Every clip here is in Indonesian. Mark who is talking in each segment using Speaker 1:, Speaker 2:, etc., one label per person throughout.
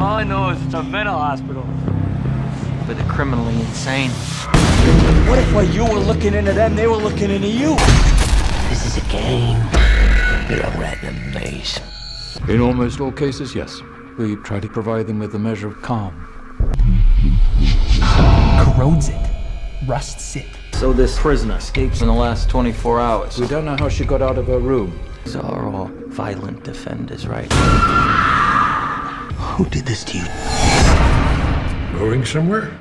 Speaker 1: All I know is it's a mental hospital.
Speaker 2: For the criminally insane.
Speaker 1: What if while you were looking into them, they were looking into you?
Speaker 3: This is a game. You're a rat in a maze.
Speaker 4: In almost all cases, yes. We try to provide them with a measure of calm.
Speaker 5: Corrodes it, rusts it.
Speaker 2: So this prisoner escapes in the last 24 hours.
Speaker 4: We don't know how she got out of her room.
Speaker 3: These are all violent offenders, right? Who did this to you?
Speaker 6: Going somewhere?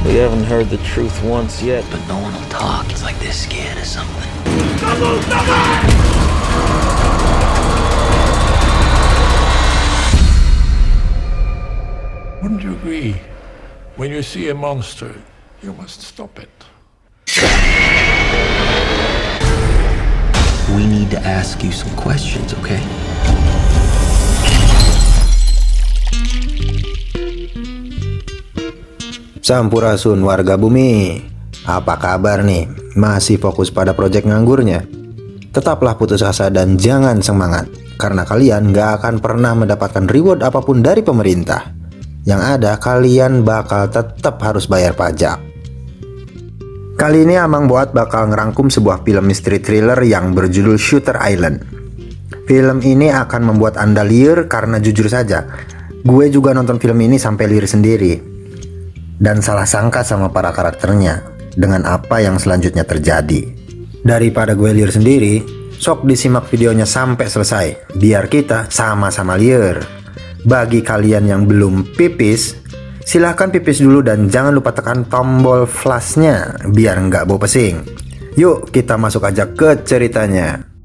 Speaker 2: We haven't heard the truth once yet.
Speaker 3: But no one will talk. It's like they're scared of something.
Speaker 6: Wouldn't you agree? When you see a monster, you must stop it.
Speaker 3: We need to ask you some questions, okay?
Speaker 7: Sampurasun warga bumi, apa kabar nih? Masih fokus pada proyek nganggurnya? Tetaplah putus asa dan jangan semangat, karena kalian gak akan pernah mendapatkan reward apapun dari pemerintah. Yang ada kalian bakal tetap harus bayar pajak. Kali ini Amang Boat bakal ngerangkum sebuah film misteri thriller yang berjudul Shooter Island. Film ini akan membuat Anda liar karena jujur saja, gue juga nonton film ini sampai liar sendiri. Dan salah sangka sama para karakternya dengan apa yang selanjutnya terjadi. Daripada gue liar sendiri, sok disimak videonya sampai selesai, biar kita sama-sama liar. Bagi kalian yang belum pipis, silahkan pipis dulu dan jangan lupa tekan tombol flashnya biar nggak bau pesing. Yuk kita masuk aja ke ceritanya.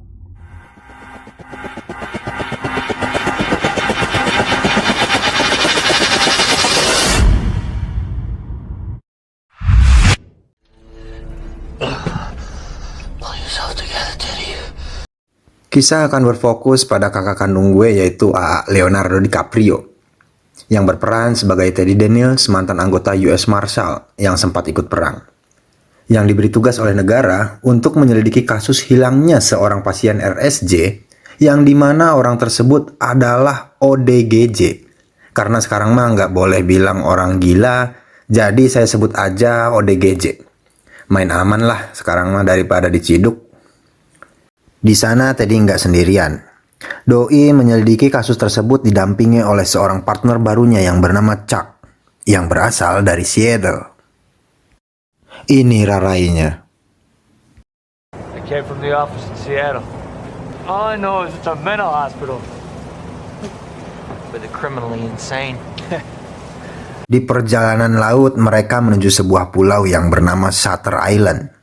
Speaker 7: Kisah akan berfokus pada kakak kandung gue yaitu A.A. Leonardo DiCaprio yang berperan sebagai Teddy Daniels, mantan anggota US Marshal yang sempat ikut perang, yang diberi tugas oleh negara untuk menyelidiki kasus hilangnya seorang pasien RSJ yang dimana orang tersebut adalah ODGJ. Karena sekarang mah nggak boleh bilang orang gila, jadi saya sebut aja ODGJ. Main aman lah sekarang mah daripada diciduk. Di sana Teddy nggak sendirian. Doi menyelidiki kasus tersebut didampingi oleh seorang partner barunya yang bernama Chuck, yang berasal dari Seattle. Ini rarainya.
Speaker 1: I came from the office in Seattle. All I know is it's a mental hospital.
Speaker 2: For the criminally insane.
Speaker 7: Di perjalanan laut mereka menuju sebuah pulau yang bernama Shutter Island.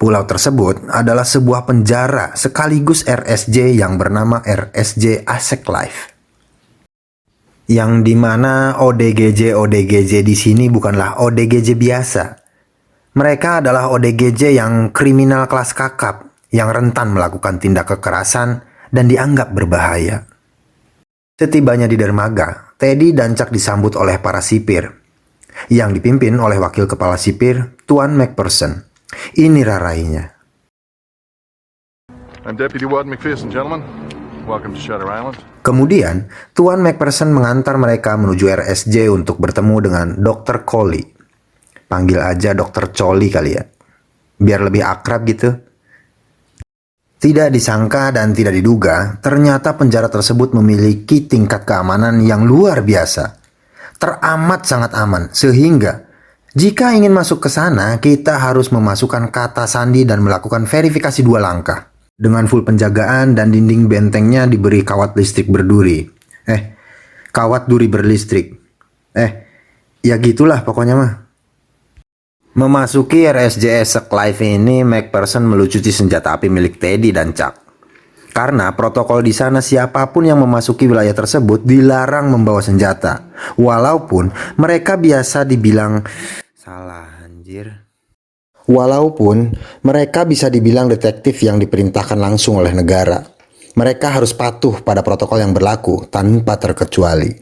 Speaker 7: Pulau tersebut adalah sebuah penjara sekaligus RSJ yang bernama RSJ Asset Life. Yang dimana ODGJ di sini bukanlah ODGJ biasa. Mereka adalah ODGJ yang kriminal kelas kakap, yang rentan melakukan tindak kekerasan dan dianggap berbahaya. Setibanya di dermaga, Teddy dan Chuck disambut oleh para sipir, yang dipimpin oleh wakil kepala sipir, Tuan McPherson. Ini rarainya.
Speaker 8: I'm Deputy Warden McPherson, gentlemen. Welcome to Shutter Island.
Speaker 7: Kemudian, Tuan McPherson mengantar mereka menuju RSJ untuk bertemu dengan Dr. Coley. Panggil aja Dr. Coley kali ya, biar lebih akrab gitu. Tidak disangka dan tidak diduga, ternyata penjara tersebut memiliki tingkat keamanan yang luar biasa. Teramat sangat aman, sehingga jika ingin masuk ke sana, kita harus memasukkan kata sandi dan melakukan verifikasi 2 langkah. Dengan full penjagaan dan dinding bentengnya diberi kawat listrik berduri. Kawat duri berlistrik. Ya gitulah pokoknya mah. Memasuki RSJ Life ini, McPherson melucuti senjata api milik Teddy dan Chuck. Karena protokol di sana siapapun yang memasuki wilayah tersebut dilarang membawa senjata. Walaupun mereka biasa dibilang Walaupun mereka bisa dibilang detektif yang diperintahkan langsung oleh negara. Mereka harus patuh pada protokol yang berlaku tanpa terkecuali.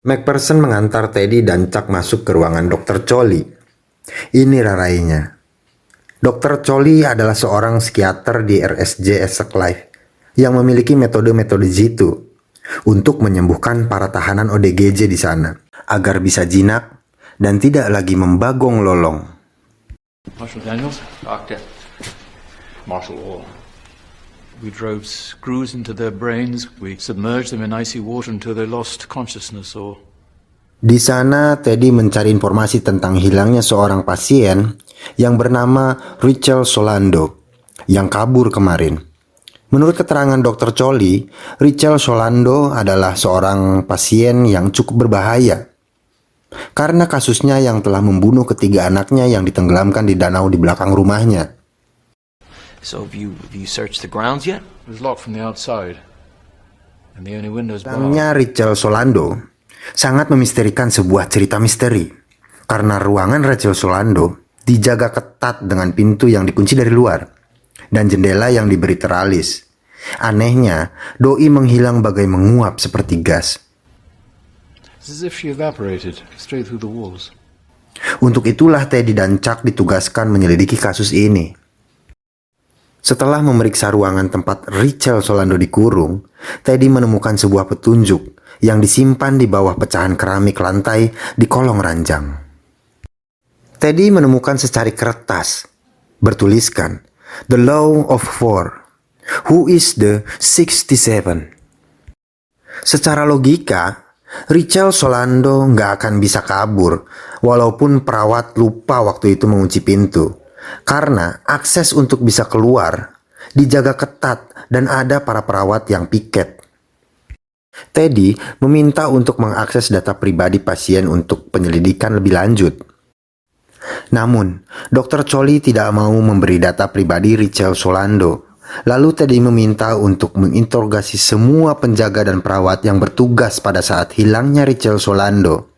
Speaker 7: McPherson mengantar Teddy dan Chuck masuk ke ruangan Dr. Coley. Ini rarainya. Dr. Coley adalah seorang psikiater di RSJ Life yang memiliki metode-metode jitu. untuk menyembuhkan para tahanan ODGJ di sana agar bisa jinak dan tidak lagi membagong lolong.
Speaker 4: Marshal Daniels?
Speaker 1: Doctor.
Speaker 8: Martial law.
Speaker 4: We drove screws into their brains. We submerged them in icy water until they lost consciousness or...
Speaker 7: Di sana, Teddy mencari informasi tentang hilangnya seorang pasien yang bernama Rachel Solando yang kabur kemarin. Menurut keterangan Dr. Choli, Rachel Solando adalah seorang pasien yang cukup berbahaya karena kasusnya yang telah membunuh ketiga anaknya yang ditenggelamkan di danau di belakang rumahnya.
Speaker 3: So have you searched the grounds yet?
Speaker 4: It was locked from the outside. And the only windows barred.
Speaker 7: Hilangnya Rachel Solando sangat memisterikan sebuah cerita misteri karena ruangan Rachel Solando dijaga ketat dengan pintu yang dikunci dari luar dan jendela yang diberi teralis. Anehnya, doi menghilang bagai menguap seperti gas.
Speaker 4: It's as if she evaporated straight through the walls.
Speaker 7: Untuk itulah Teddy dan Chuck ditugaskan menyelidiki kasus ini. Setelah memeriksa ruangan tempat Rachel Solando dikurung, Teddy menemukan sebuah petunjuk yang disimpan di bawah pecahan keramik lantai di kolong ranjang. Teddy menemukan secari kertas bertuliskan The Law of Four. Who is the 67? Secara logika, Rachel Solando nggak akan bisa kabur walaupun perawat lupa waktu itu mengunci pintu. Karena akses untuk bisa keluar dijaga ketat dan ada para perawat yang piket. Teddy meminta untuk mengakses data pribadi pasien untuk penyelidikan lebih lanjut. Namun, Dr. Choli tidak mau memberi data pribadi Rachel Solando. Lalu Teddy meminta untuk menginterogasi semua penjaga dan perawat yang bertugas pada saat hilangnya Rachel Solando.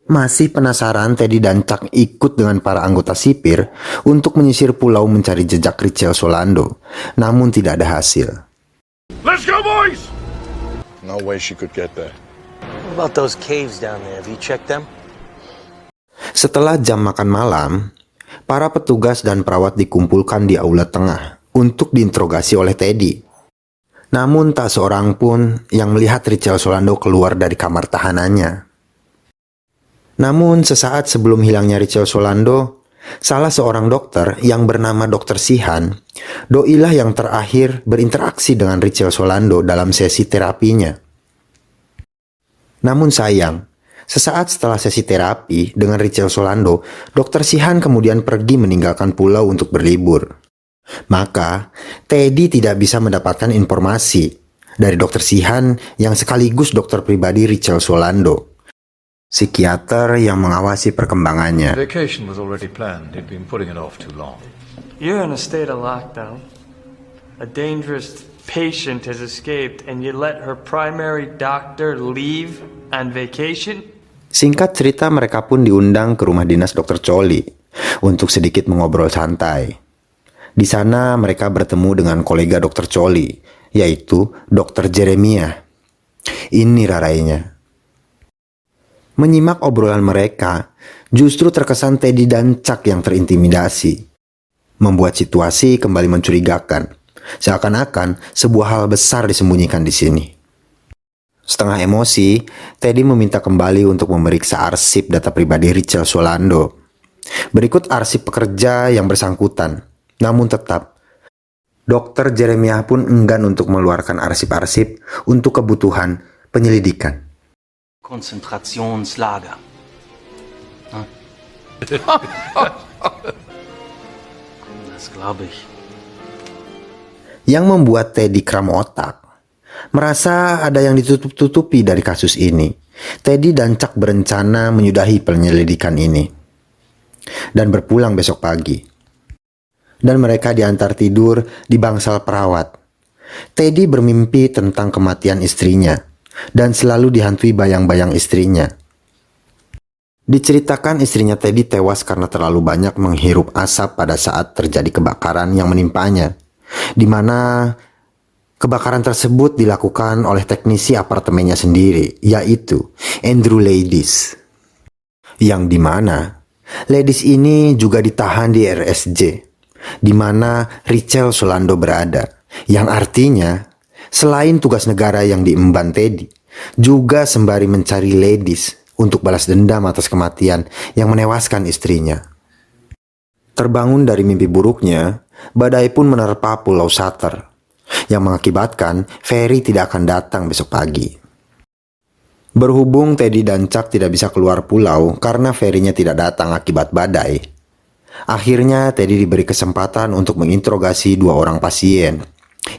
Speaker 7: Masih penasaran, Teddy dan Chuck ikut dengan para anggota sipir untuk menyisir pulau mencari jejak Rachel Solando. Namun tidak ada hasil.
Speaker 8: Let's go, boys! No way she could get there.
Speaker 3: What about those caves down there? Have you checked them?
Speaker 7: Setelah jam makan malam, para petugas dan perawat dikumpulkan di aula tengah untuk diinterogasi oleh Teddy. Namun tak seorang pun yang melihat Rachel Solando keluar dari kamar tahanannya. Namun sesaat sebelum hilangnya Rachel Solando, salah seorang dokter yang bernama Dr. Sihan, doilah yang terakhir berinteraksi dengan Rachel Solando dalam sesi terapinya. Namun sayang, sesaat setelah sesi terapi dengan Rachel Solando, Dr. Sihan kemudian pergi meninggalkan pulau untuk berlibur. Maka, Teddy tidak bisa mendapatkan informasi dari Dr. Sihan yang sekaligus dokter pribadi Rachel Solando, psikiater yang mengawasi perkembangannya.
Speaker 4: Vacation was already planned. They'd been putting it off too long.
Speaker 9: You're in a state of lockdown. A dangerous patient has escaped and you let her primary doctor leave on vacation?
Speaker 7: Singkat cerita, mereka pun diundang ke rumah dinas Dr. Choli untuk sedikit mengobrol santai. Di sana mereka bertemu dengan kolega Dr. Choli, yaitu Dr. Jeremiah. Ini rarainya. Menyimak obrolan mereka, justru terkesan Teddy dan Chuck yang terintimidasi. Membuat situasi kembali mencurigakan, seakan-akan sebuah hal besar disembunyikan di sini. Setengah emosi, Teddy meminta kembali untuk memeriksa arsip data pribadi Rachel Solando. Berikut arsip pekerja yang bersangkutan, namun tetap, Dr. Jeremiah pun enggan untuk mengeluarkan arsip-arsip untuk kebutuhan penyelidikan.
Speaker 3: Konzentrationslager. Das glaube ich.
Speaker 7: Yang membuat Teddy kram otak. Merasa ada yang ditutup-tutupi dari kasus ini. Teddy dan Chuck berencana menyudahi penyelidikan ini dan berpulang besok pagi. Dan mereka diantar tidur di bangsal perawat. Teddy bermimpi tentang kematian istrinya dan selalu dihantui bayang-bayang istrinya. Diceritakan istrinya Teddy tewas karena terlalu banyak menghirup asap pada saat terjadi kebakaran yang menimpanya, di mana kebakaran tersebut dilakukan oleh teknisi apartemennya sendiri, yaitu Andrew Ladies. Yang dimana Ladies ini juga ditahan di RSJ, di mana Rachel Solando berada, yang artinya Selain tugas negara yang diemban Teddy, juga sembari mencari ladies untuk balas dendam atas kematian yang menewaskan istrinya. Terbangun dari mimpi buruknya, badai pun menerpa Pulau Sutter, yang mengakibatkan ferry tidak akan datang besok pagi. Berhubung Teddy dan Chuck tidak bisa keluar pulau karena ferinya tidak datang akibat badai, akhirnya Teddy diberi kesempatan untuk menginterogasi 2 orang pasien,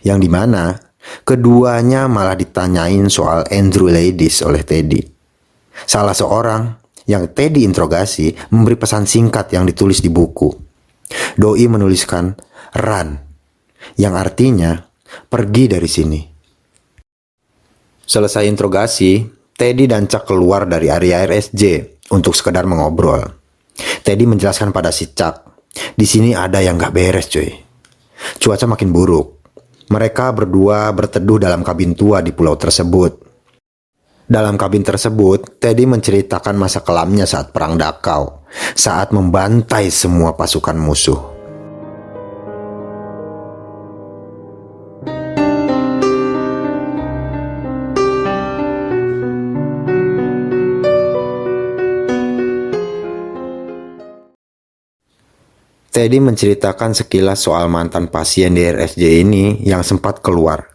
Speaker 7: yang dimana keduanya malah ditanyain soal Andrew Ladies oleh Teddy. Salah seorang yang Teddy interogasi memberi pesan singkat yang ditulis di buku. Doi menuliskan "run", yang artinya pergi dari sini. Selesai interogasi, Teddy dan Chuck keluar dari area RSJ untuk sekedar mengobrol. Teddy menjelaskan pada si Chuck, di sini ada yang gak beres cuy. Cuaca makin buruk. Mereka berdua berteduh dalam kabin tua di pulau tersebut. Dalam kabin tersebut, Teddy menceritakan masa kelamnya saat perang Dachau, saat membantai semua pasukan musuh. Teddy menceritakan sekilas soal mantan pasien di RSJ ini yang sempat keluar.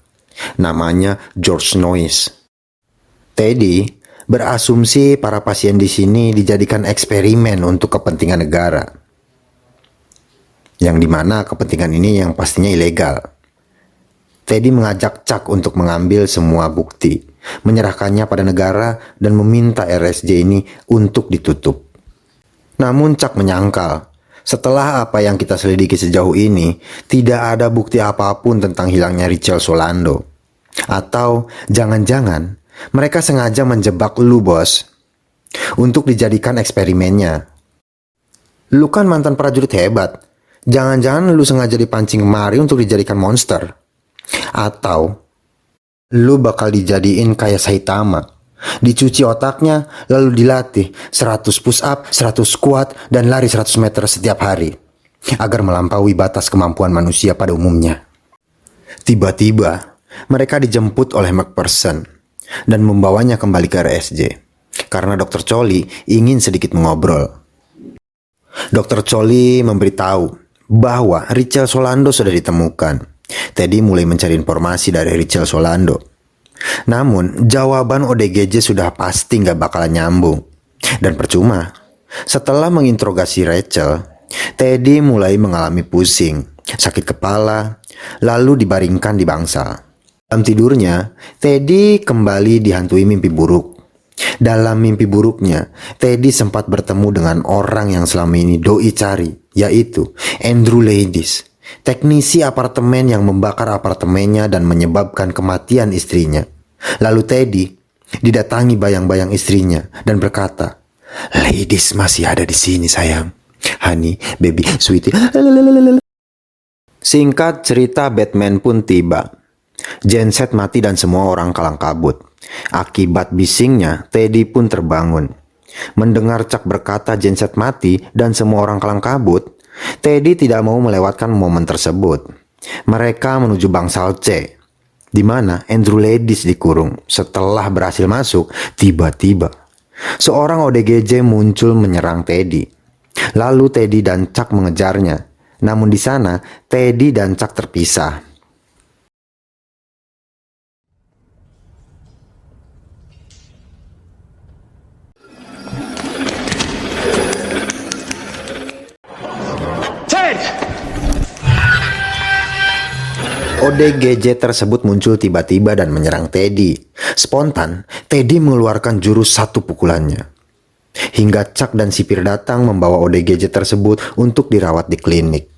Speaker 7: Namanya George Noyes. Teddy berasumsi para pasien di sini dijadikan eksperimen untuk kepentingan negara. Yang dimana kepentingan ini yang pastinya ilegal. Teddy mengajak Chuck untuk mengambil semua bukti, menyerahkannya pada negara dan meminta RSJ ini untuk ditutup. Namun Chuck menyangkal. Setelah apa yang kita selidiki sejauh ini, tidak ada bukti apapun tentang hilangnya Rachel Solando. Atau jangan-jangan mereka sengaja menjebak lu, bos, untuk dijadikan eksperimennya. Lu kan mantan prajurit hebat. Jangan-jangan lu sengaja dipancing kemari untuk dijadikan monster. Atau lu bakal dijadiin kayak Saitama, dicuci otaknya, lalu dilatih 100 push up, 100 squat, dan lari 100 meter setiap hari, agar melampaui batas kemampuan manusia pada umumnya. Tiba-tiba, mereka dijemput oleh McPherson dan membawanya kembali ke RSJ, karena Dr. Choli ingin sedikit mengobrol. Dr. Choli memberitahu bahwa Rachel Solando sudah ditemukan. Teddy mulai mencari informasi dari Rachel Solando. Namun, jawaban ODGJ sudah pasti nggak bakalan nyambung. Dan percuma. Setelah menginterogasi Rachel, Teddy mulai mengalami pusing, sakit kepala, lalu dibaringkan di bangsal. Dalam tidurnya, Teddy kembali dihantui mimpi buruk. Dalam mimpi buruknya, Teddy sempat bertemu dengan orang yang selama ini doi cari, yaitu Andrew Ladies, teknisi apartemen yang membakar apartemennya dan menyebabkan kematian istrinya. Lalu Teddy didatangi bayang-bayang istrinya dan berkata, "Ladies masih ada di sini sayang. Honey, baby, sweetie." Singkat cerita, Batman pun tiba. Genset mati dan semua orang kalang kabut. Akibat bisingnya, Teddy pun terbangun. Mendengar Chuck berkata Genset mati dan semua orang kalang kabut, Teddy tidak mau melewatkan momen tersebut. Mereka menuju bangsal C, di mana Andrew Ladies dikurung. Setelah berhasil masuk, tiba-tiba seorang ODGJ muncul menyerang Teddy. Lalu Teddy dan Chuck mengejarnya. Namun di sana, Teddy dan Chuck terpisah. ODGJ tersebut muncul tiba-tiba dan menyerang Teddy. Spontan, Teddy mengeluarkan jurus satu pukulannya. Hingga Chuck dan sipir datang membawa ODGJ tersebut untuk dirawat di klinik.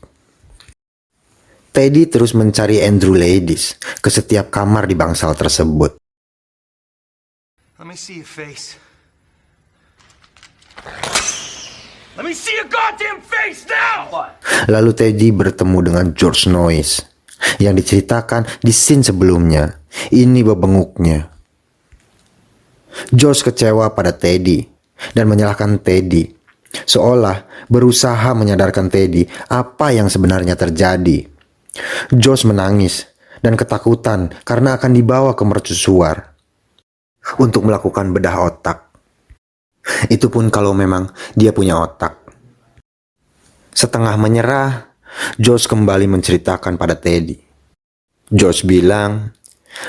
Speaker 7: Teddy terus mencari Andrew Ladies ke setiap kamar di bangsal tersebut.
Speaker 10: Let me see your face. Let me see your goddamn face now!
Speaker 7: Lalu Teddy bertemu dengan George Noyes yang diceritakan di scene sebelumnya. Ini bebenguknya. George kecewa pada Teddy dan menyalahkan Teddy, seolah berusaha menyadarkan Teddy apa yang sebenarnya terjadi. George menangis dan ketakutan karena akan dibawa ke mercusuar untuk melakukan bedah otak. Itu pun kalau memang dia punya otak. Setengah menyerah, George kembali menceritakan pada Teddy. George bilang,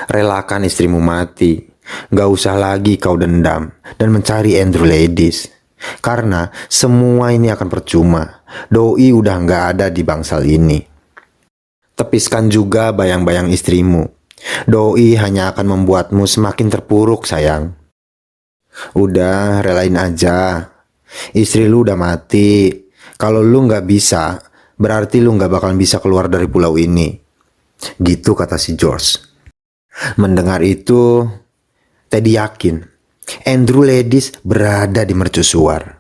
Speaker 7: relakan istrimu mati. Gak usah lagi kau dendam dan mencari Andrew Ladis. Karena semua ini akan percuma. Doi udah gak ada di bangsal ini. Tepiskan juga bayang-bayang istrimu. Doi hanya akan membuatmu semakin terpuruk, sayang. Udah, relain aja. Istri lu udah mati. Kalau lu gak bisa, berarti lu gak bakalan bisa keluar dari pulau ini. Gitu kata si George. Mendengar itu, Teddy yakin Andrew Ladis berada di mercusuar.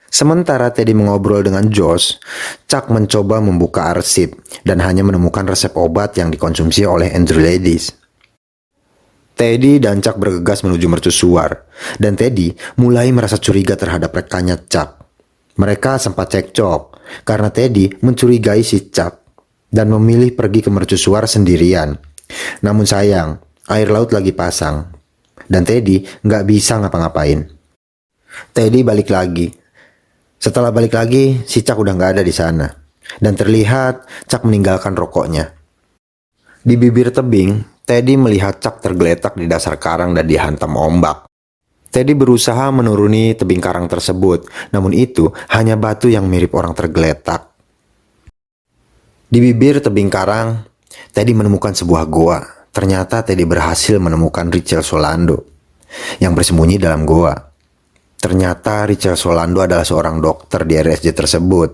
Speaker 7: Sementara Teddy mengobrol dengan George, Chuck mencoba membuka arsip dan hanya menemukan resep obat yang dikonsumsi oleh Andrew Ladis. Teddy dan Chuck bergegas menuju mercusuar, dan Teddy mulai merasa curiga terhadap rekannya Chuck. Mereka sempat cekcok karena Teddy mencurigai si Chuck dan memilih pergi ke mercusuar sendirian. Namun sayang, air laut lagi pasang dan Teddy nggak bisa ngapa-ngapain. Teddy balik lagi. Setelah balik lagi, si Chuck udah nggak ada di sana dan terlihat Chuck meninggalkan rokoknya. Di bibir tebing, Teddy melihat Chuck tergeletak di dasar karang dan dihantam ombak. Teddy berusaha menuruni tebing karang tersebut, namun itu hanya batu yang mirip orang tergeletak. Di bibir tebing karang, Teddy menemukan sebuah goa. Ternyata Teddy berhasil menemukan Richard Solando yang bersembunyi dalam goa. Ternyata Richard Solando adalah seorang dokter di RSJ tersebut.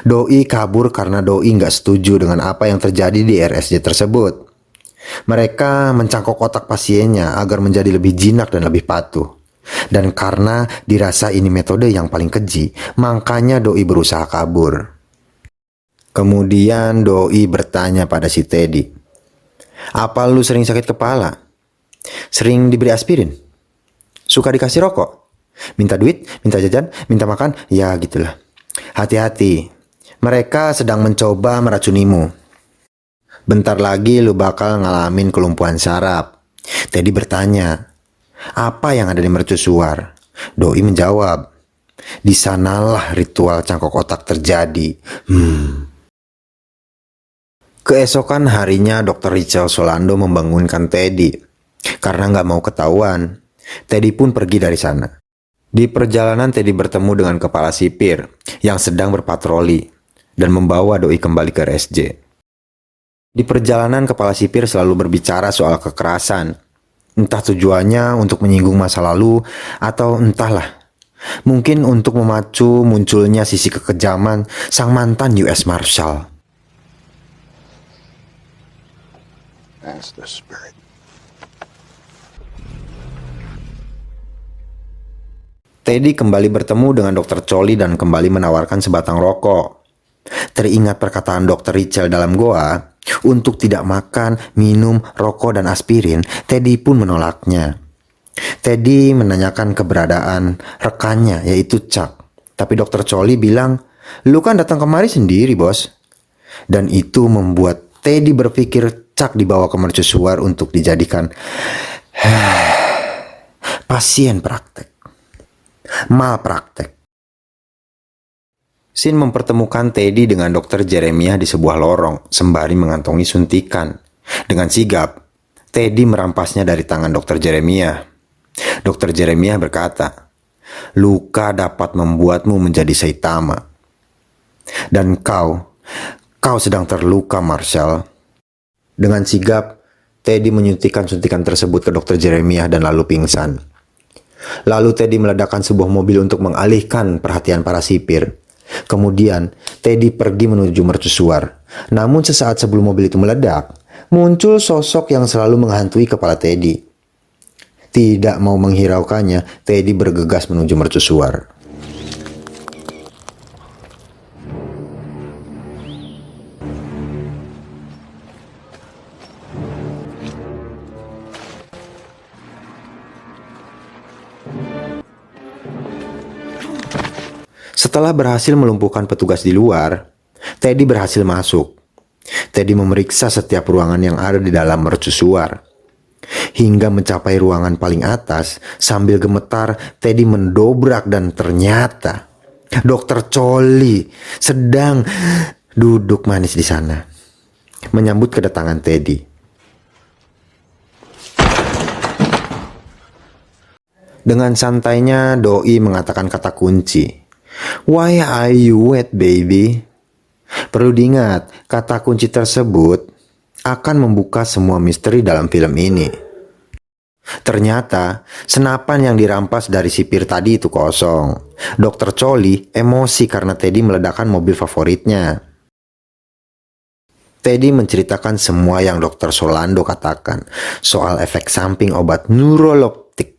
Speaker 7: Doi kabur karena Doi nggak setuju dengan apa yang terjadi di RSJ tersebut. Mereka mencangkok otak pasiennya agar menjadi lebih jinak dan lebih patuh. Dan karena dirasa ini metode yang paling keji, makanya Doi berusaha kabur. Kemudian Doi bertanya pada si Teddy, "Apa lu sering sakit kepala? Sering diberi aspirin? Suka dikasih rokok? Minta duit? Minta jajan? Minta makan? Ya gitulah. Hati-hati, mereka sedang mencoba meracunimu. Bentar lagi lu bakal ngalamin kelumpuhan saraf." Teddy bertanya, "Apa yang ada di mercusuar?" Doi menjawab, "Di sanalah ritual cangkok otak terjadi." Keesokan harinya Dr. Richard Solando membangunkan Teddy. Karena nggak mau ketahuan, Teddy pun pergi dari sana. Di perjalanan Teddy bertemu dengan kepala sipir yang sedang berpatroli dan membawa Doi kembali ke RSJ. Di perjalanan kepala sipir selalu berbicara soal kekerasan. Entah tujuannya untuk menyinggung masa lalu atau entahlah. Mungkin untuk memacu munculnya sisi kekejaman sang mantan US Marshal.
Speaker 8: That's the spirit.
Speaker 7: Teddy kembali bertemu dengan Dr. Choli dan kembali menawarkan sebatang rokok. Teringat perkataan Dr. Richard dalam goa untuk tidak makan, minum, rokok, dan aspirin, Teddy pun menolaknya. Teddy menanyakan keberadaan rekannya, yaitu Chuck. Tapi Dr. Choli bilang, "Lu kan datang kemari sendiri, bos." Dan itu membuat Teddy berpikir Chuck dibawa ke mercusuar untuk dijadikan pasien praktek. Malpraktek. Sin mempertemukan Teddy dengan Dr. Jeremiah di sebuah lorong sembari mengantongi suntikan. Dengan sigap, Teddy merampasnya dari tangan Dr. Jeremiah. Dr. Jeremiah berkata, "Luka dapat membuatmu menjadi Saitama. Dan kau sedang terluka, Marshall." Dengan sigap, Teddy menyuntikkan suntikan tersebut ke Dr. Jeremiah dan lalu pingsan. Lalu Teddy meledakkan sebuah mobil untuk mengalihkan perhatian para sipir. Kemudian Teddy pergi menuju mercusuar. Namun sesaat sebelum mobil itu meledak, muncul sosok yang selalu menghantui kepala Teddy. Tidak mau menghiraukannya, Teddy bergegas menuju mercusuar. Setelah berhasil melumpuhkan petugas di luar, Teddy berhasil masuk. Teddy memeriksa setiap ruangan yang ada di dalam mercusuar. Hingga mencapai ruangan paling atas, sambil gemetar, Teddy mendobrak dan ternyata Dr. Choli sedang duduk manis di sana, menyambut kedatangan Teddy. Dengan santainya, Doi mengatakan kata kunci. "Why are you wet, baby?" Perlu diingat, kata kunci tersebut akan membuka semua misteri dalam film ini. Ternyata, senapan yang dirampas dari sipir tadi itu kosong. Dr. Choli emosi karena Teddy meledakkan mobil favoritnya. Teddy menceritakan semua yang Dr. Solando katakan soal efek samping obat neuroleptik.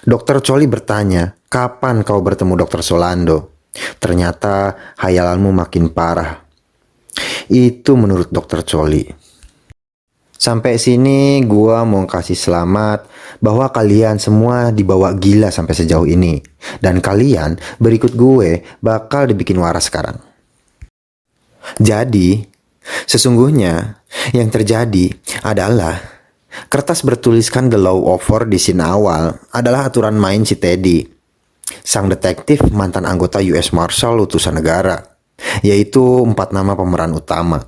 Speaker 7: Dr. Choli bertanya, "Kapan kau bertemu Dr. Solando?" "Ternyata hayalanmu makin parah." Itu menurut Dr. Choli. Sampai sini gua mau kasih selamat bahwa kalian semua dibawa gila sampai sejauh ini. Dan kalian berikut gue bakal dibikin waras sekarang. Jadi, sesungguhnya yang terjadi adalah kertas bertuliskan The Law of War di scene awal adalah aturan main si Teddy, sang detektif mantan anggota US Marshal utusan negara, yaitu 4 nama pemeran utama: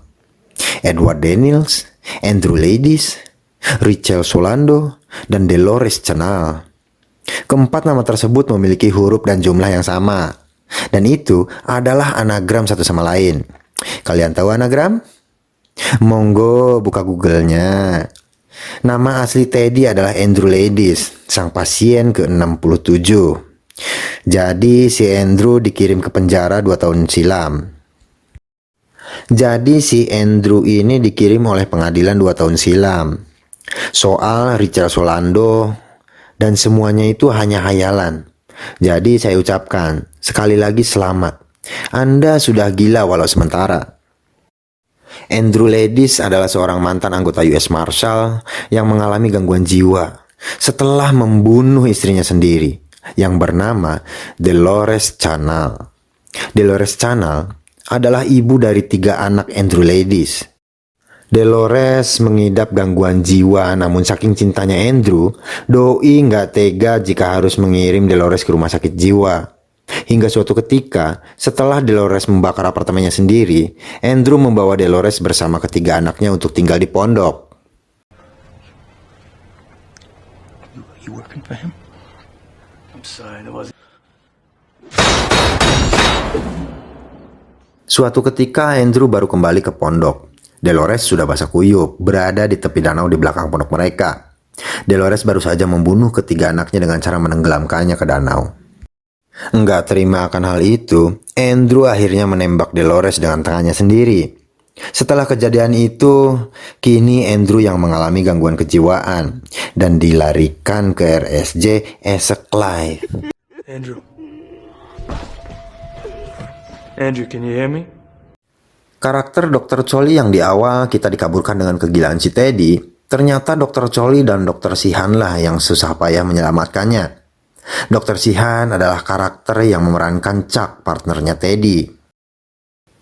Speaker 7: Edward Daniels, Andrew Ladies, Rachel Solando, dan Dolores Canal. Keempat nama tersebut memiliki huruf dan jumlah yang sama, dan itu adalah anagram satu sama lain. Kalian tahu anagram? Monggo buka Google-nya. Nama asli Teddy adalah Andrew Ladies, sang pasien ke-67. Jadi si Andrew dikirim ke penjara 2 tahun silam. Jadi si Andrew ini dikirim oleh pengadilan 2 tahun silam. Soal Richard Solando dan semuanya itu hanya hayalan. Jadi saya ucapkan sekali lagi selamat. Anda sudah gila walau sementara. Andrew Ladies adalah seorang mantan anggota US Marshal yang mengalami gangguan jiwa setelah membunuh istrinya sendiri yang bernama Dolores Canal. Dolores Canal adalah ibu dari 3 anak Andrew Ladies. Dolores mengidap gangguan jiwa, namun saking cintanya Andrew, Doi nggak tega jika harus mengirim Dolores ke rumah sakit jiwa. Hingga suatu ketika, setelah Dolores membakar apartemennya sendiri, Andrew membawa Dolores bersama ketiga anaknya untuk tinggal di pondok.
Speaker 3: You working for him?
Speaker 9: I'm sorry, that wasn't...
Speaker 7: Suatu ketika Andrew baru kembali ke pondok. Dolores sudah basah kuyup, berada di tepi danau di belakang pondok mereka. Dolores baru saja membunuh ketiga anaknya dengan cara menenggelamkannya ke danau. Enggak terima akan hal itu, Andrew akhirnya menembak Dolores dengan tangannya sendiri. Setelah kejadian itu, kini Andrew yang mengalami gangguan kejiwaan dan dilarikan ke RSJ Essex Life.
Speaker 9: Andrew, can you hear me?
Speaker 7: Karakter Dr. Choli yang di awal kita dikaburkan dengan kegilaan si Teddy, ternyata Dr. Choli dan Dr. Sihan lah yang susah payah menyelamatkannya. Dr. Sihan adalah karakter yang memerankan Chuck, partnernya Teddy.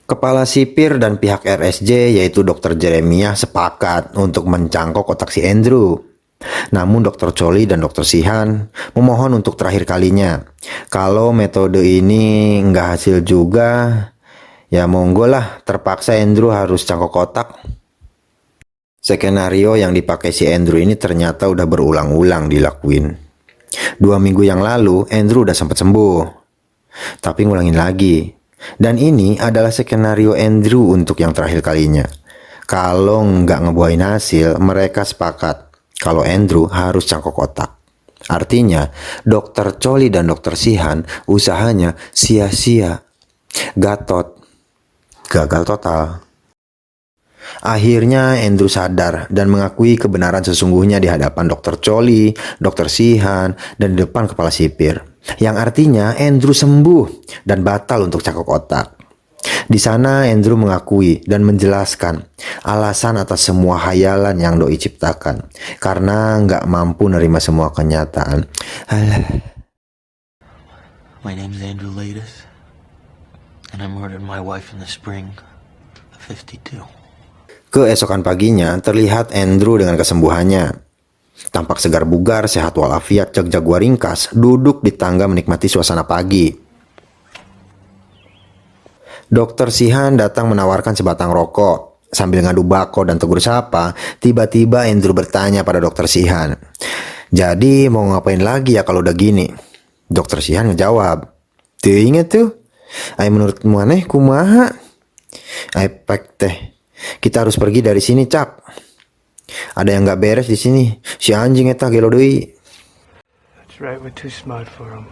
Speaker 7: Kepala sipir dan pihak RSJ yaitu Dr. Jeremiah sepakat untuk mencangkok otak si Andrew. Namun Dr. Choli dan Dr. Sihan memohon untuk terakhir kalinya. Kalau metode ini nggak hasil juga, ya monggo lah, terpaksa Andrew harus cangkok otak. Skenario yang dipakai si Andrew ini ternyata udah berulang-ulang dilakuin. 2 minggu yang lalu Andrew udah sempat sembuh, tapi ngulangin lagi. Dan ini adalah skenario Andrew untuk yang terakhir kalinya. Kalau nggak ngebuahin hasil, mereka sepakat kalau Andrew harus cangkok otak. Artinya Dr. Choli dan Dr. Sihan usahanya sia-sia. Gatot gagal total. Akhirnya Andrew sadar dan mengakui kebenaran sesungguhnya di hadapan Dr. Choli, Dr. Sihan, dan di depan kepala sipir. Yang artinya Andrew sembuh dan batal untuk cangkok otak. Di sana Andrew mengakui dan menjelaskan alasan atas semua hayalan yang Doi ciptakan. Karena nggak mampu nerima semua kenyataan.
Speaker 3: My name's Andrew Ladies. And I murdered my wife in the spring of 52.
Speaker 7: Keesokan paginya, terlihat Andrew dengan kesembuhannya. Tampak segar bugar, sehat walafiat, jak jaguar ringkas, duduk di tangga menikmati suasana pagi. Dokter Sihan datang menawarkan sebatang rokok. Sambil ngadu bako dan tegur sapa, tiba-tiba Andrew bertanya pada Dokter Sihan, "Jadi mau ngapain lagi ya kalau udah gini?" Dokter Sihan ngejawab, "Tuh inget tuh, ay menurutmu aneh kumaha? Ay pek teh. Kita harus pergi dari sini, Cap. Ada yang nggak beres di sini. Si anjing eta gelo deui."
Speaker 9: That's right, we're too smart for him.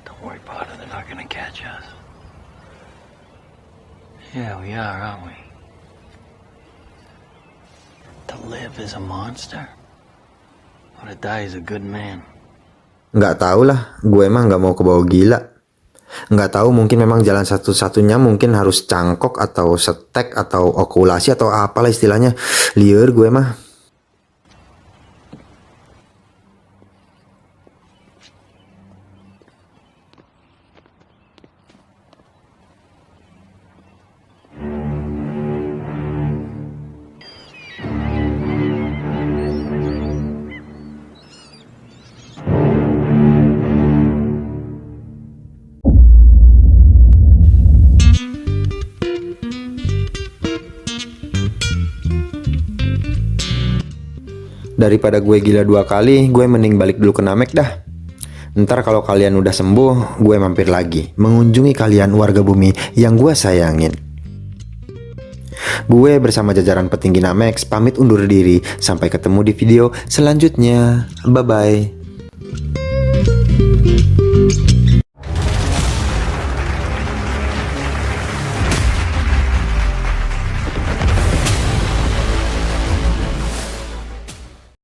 Speaker 3: Don't worry about it, they're not gonna catch us. Yeah, we are, aren't we? To live is a monster, or to die is a good man.
Speaker 7: Nggak tahu lah, gue emang nggak mau kebawa gila. Nggak tahu, mungkin memang jalan satu-satunya mungkin harus cangkok atau setek atau okulasi atau apalah istilahnya. Liar gue mah. Daripada gue gila 2 kali, gue mending balik dulu ke Namek dah. Ntar kalau kalian udah sembuh, gue mampir lagi mengunjungi kalian warga bumi yang gue sayangin. Gue bersama jajaran petinggi Namek pamit undur diri. Sampai ketemu di video selanjutnya. Bye-bye.